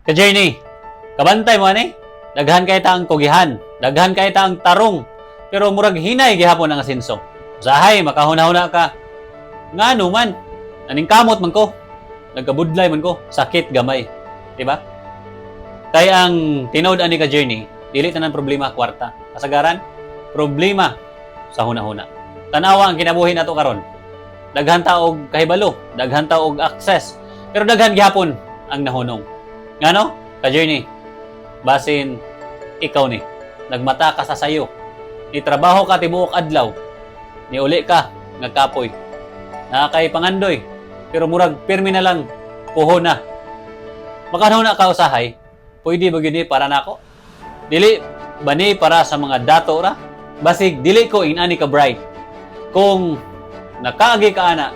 Ka-journey, kabantay mo ani? Daghan kay ta ang kugihan, daghan kay ta ang tarong, pero murag hinay gihapon ang asenso. Usahay makahuna-huna ka. Ngano man, aning kamot man ko. Nagkabudlay man ko, sakit gamay, di ba? Kay ang tinod ani ka-journey, dili tanan problema kwarta. Kasagaran, problema sa huna-huna. Tanawa ang kinabuhi nato karon. Daghan ta og kahibalo, daghan ta og access, pero daghan gihapon ang nahunong. Ngano? Ka-journey, basin ikaw ni, nagmata ka sa sayo, ni trabaho ka tibuok adlaw, ni uli ka, nagkapoy, nakakay pangandoy, pero murag pirmi na lang, puho na. Makanaw na ka usahay, pwede ba yun para nako? Dili ba ni para sa mga dato ra? Basig, dili ko inani ka bright. Kung nakaagi ka ana,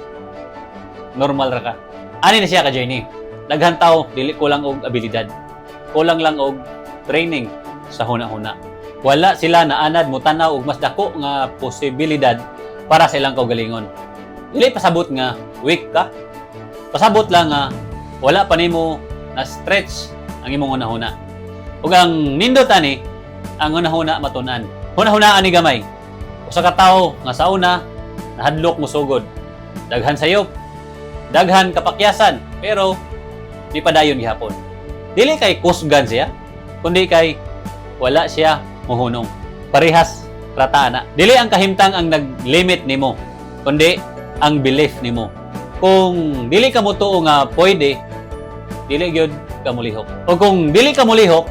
normal ra ka. Ani na siya ka-journey. Daghan tao, dili kulang og abilidad. Kulang lang og training sa huna-huna. Wala sila naanad mo tanaw og mas dako nga posibilidad para sa ilang kaugalingon. Dili pasabot nga weak ka. Pasabot lang nga wala pa nimo na stretch ang imong huna-huna. Ug ang nindot ani, ang huna-huna matun-an. Huna-hunaan ni gamay. Usa ka tawo nga sa una nahadlok mo sugod. Daghan sayop, daghan kapakyasan, pero di pa dayon gihapon. Dili kay kusgan siya, kundi kay wala siya muhunong. Parehas rata na. Dili ang kahimtang ang nag-limit nimo, kundi ang belief nimo. Kung dili ka mo tuo nga pwede, dili gyud ka mulihok. O kung dili ka mulihok,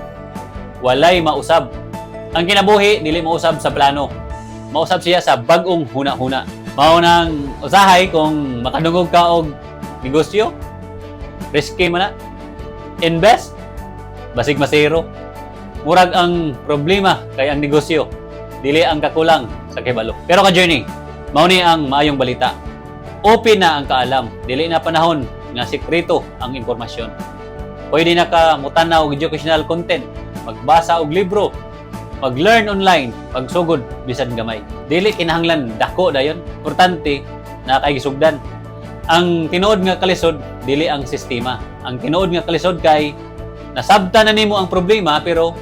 walay mausab. Ang kinabuhi dili mausab sa plano. Mausab siya sa bag-ong huna-huna. Mao nang usahay kung makadungog ka og negosyo, risky man na. Invest, basig masero. Murag ang problema kay ang negosyo, dili ang kakulang sa kibalo. Pero ka-journey, mao ni ang maayong balita. Open na ang kaalam, dili na panahon nga sekreto ang impormasyon. Pwede na ka mutanaw og educational content, magbasa og libro, mag-learn online, pagsugod bisan gamay. Dili kinahanglan dako dayon. Importante na kay gisugdan. Ang tinuod nga kalisod dili ang sistema. Ang tinuod nga kalisod kay nasabtan na nimo ang problema pero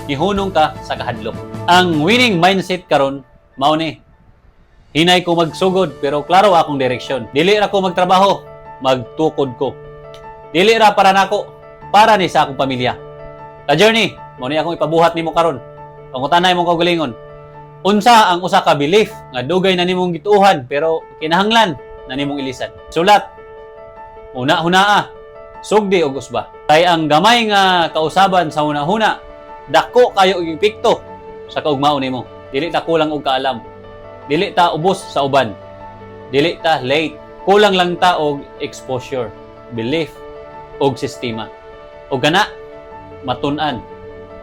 gihunong ka sa kahadlok. Ang winning mindset karon mao ni hinay ko magsugod pero klaro akong direksyon. Dili ra ko magtrabaho, magtukod ko. Dili ra para nako, para ni sa akong pamilya. Ka-journey, mao ni akong ipabuhat nimo karon. Pangutanay mong kaugalingon. Unsa ang usa ka belief nga dugay na nimong gituohan pero kinahanglan na nimong ilisan. Sulat. Una-hunaa. Sugdi og usba. Kay ang gamay nga kausaban sa huna-huna, dako kayo og epekto sa kaugmao nimo. Dili ta kulang og kaalam. Dili ta ubos sa uban. Dili ta late. Kulang lang ta og exposure, belief og sistema. Og gana matun-an,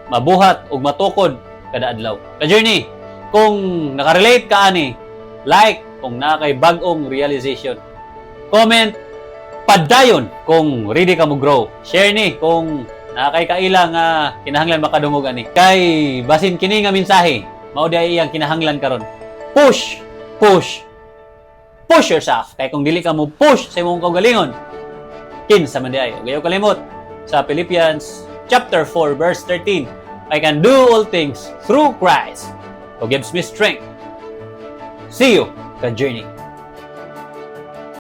mabuhat og matukod kada adlaw. Ka-journey, kung nakarelate ka ani, like kung nakay bag-ong realization. Comment padayon kung ready ka mo grow. Share ni kung nakay kaila nga kinahanglan makadungog ani. Kay basin kini nga mensahe, mao di iyang kinahanglan karon. Push, push, push yourself. Kay kung dili ka mo push sa imong kaugalingon, kinsa man di ay. Gayo kalimot sa Philippians chapter 4 verse 13. I can do all things through Christ who gives me strength. See you, ka-journey.